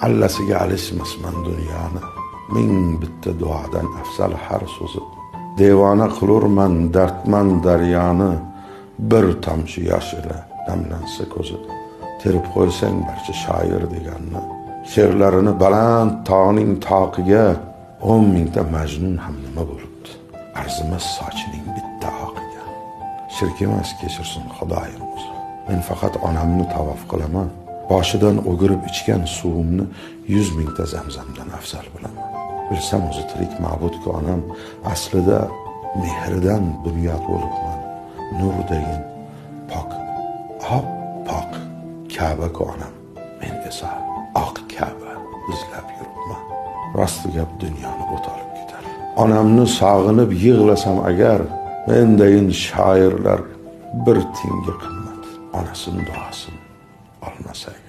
allasiga alishmasman dunyoni, ming bitta duodan afzal har so'zi. Devona qilurman dardman daryoni, bir tomchi yosh ila damlansa ko'zi. Terib qo'ysang barcha shoir deganni, she'rlarini baland tog'ning toqiga 10 mingta majnun ham nima bo'libdi, arzimas sochining bitta oqiga. Shirk emas, kechirsin Xudoyim o'zi. Men faqat onamni tavof qilaman, boshidan o'girib ichgan suvimni 100 mingta zamzamdan afzal bilaman. Bilsam o'zi tirik ma'budku onam, aslida mehridan bunyod bo'libman. Nurdayin pok, pok Ka'ba-ku onam, men esa oq Ka'ba izlab yuribman. Rost gap dunyoni o'tolib ketar. Onamni sog'inib yig'lasam agar, mendayin shoirlar bir tinga qimmat. Onasining duosini olmasak